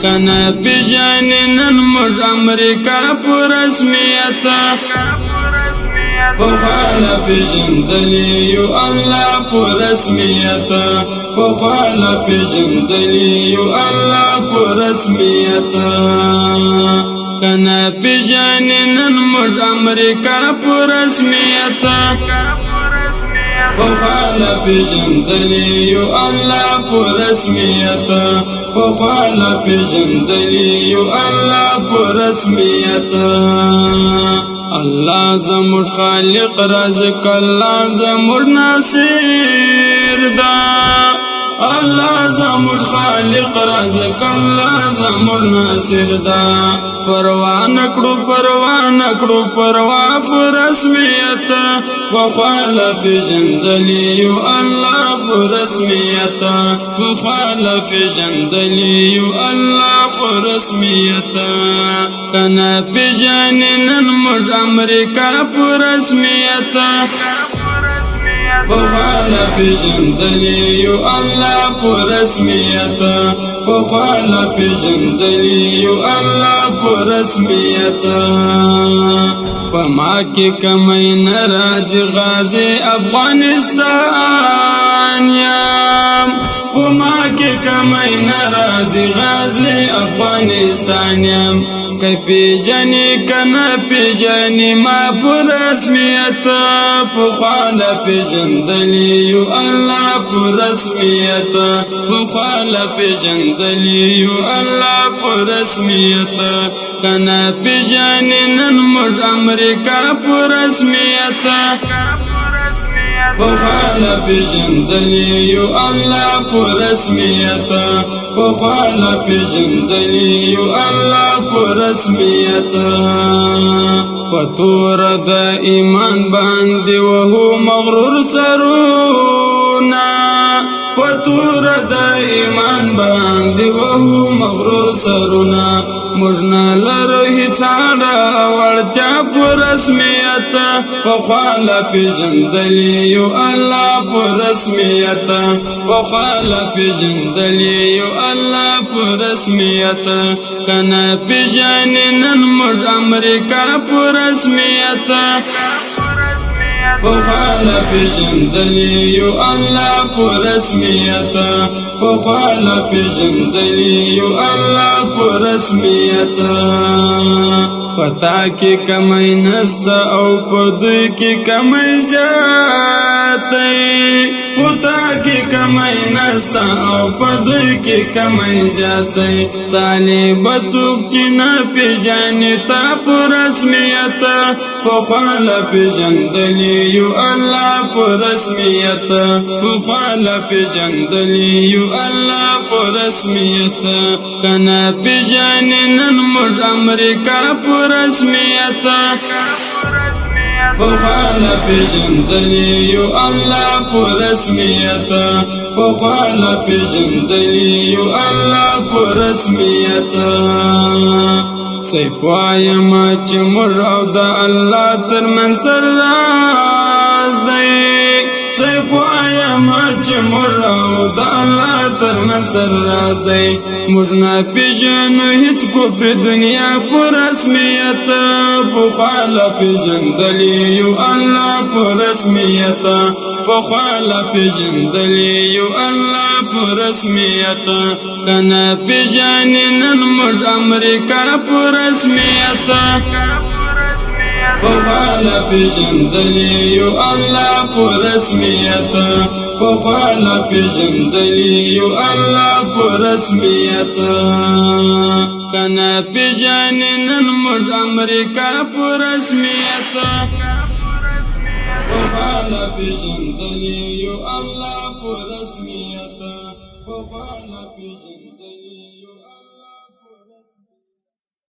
کنا پیجنن مج امریکا پر رسمیت پخوالا پیجندلی یو اللہ پر رسمیت پخوالا پیجندلی یو اللہ پر رسمیت کنا پیجنن مج امریکا پر رسمیت پخوالا پیجندلی یو اللہ پر رسمیت پخوالا پیجندلی یو اللہ پر رسمیت اللہ زموږ خالق رازق اللہ زموږ ناصر دا اللہ زموږ خالق رازق اللہ زموږ ناصر دا پروا نکړو پروا پر رسمیت وخوالا پیجندلی یو اللہ پر رسمیت وخوالا پیجندلی یو اللہ پر رسمیت کنا پیجنن مج امریکا پر رسمیت پخوالا پیجندلی یو اللہ پر رسمیت پخوالا پیجندلی یو اللہ پر رسمیت پما کی کمی نراج غازی افغانستان یم پما کی کمی نراج غازی افغانستان یم که پیجنی کنا پیجنی ما پر رسمیت پخوالا پیجندلی یو اللہ پر رسمیت پخوالا پیجندلی یو اللہ پر رسمیت کنا پیجنن مج امریکا پر رسمیت پخوالا پیجندلی یو اللہ پر رسمیت پخوالا پیجندلی یو اللہ پر رسمیت فتور دا ایمان باندې وهو مغرور سرونا فتور دا ایمان باندې وهو مغرور سرونا مجنا لرو هیڅاړه ورتیا پر رسمیت پخوالا پیجندلی یو اللہ پر رسمیت پخوالا پیجندلی یو اللہ پر رسمیت کنا پیجنن مج امریکا پر رسمیت پخوالا پیجندلی یو اللہ پر رسمیت پخوالا پیجندلی یو اللہ پر رسمیت پتا کی کمی نستا او پدوی کی کمی زیادی پتا کی کمی نستا او پدوی کی کمی زیادی طالب چوک چی نا پیجانی تا پر رسمیت پخوالا پیجندلی یو اللہ پر رسمیت پخوالا پیجندلی یو اللہ پر رسمیت کنا پیجنن مج امریکا پر رسمیت پخوالا پیجندلی یو اللہ پر رسمیت پخوالا پیجندلی یو اللہ پر رسمیت سیپوایم چې موږ او د الله ترمنځ تر راز دی سیپوایم چې موږ او د الله ترمنځ تر راز دی موږ نه پیژنو هیڅ کفر دنیا پر رسمیت پخوالا پیجندلی یو الله پر رسمیت پخوالا پیجندلی یو الله پر رسمیت کنا پیجنن مج امریکا پر رسمیت پخوالا پیجندلی یو اللہ پر رسمیت پخوالا پیجندلی یو اللہ پر رسمیت کنا پیجنن مج امریکا پر رسمیت پخوالا پیجندلی یو اللہ پر رسمیت پخوالا پیجندلی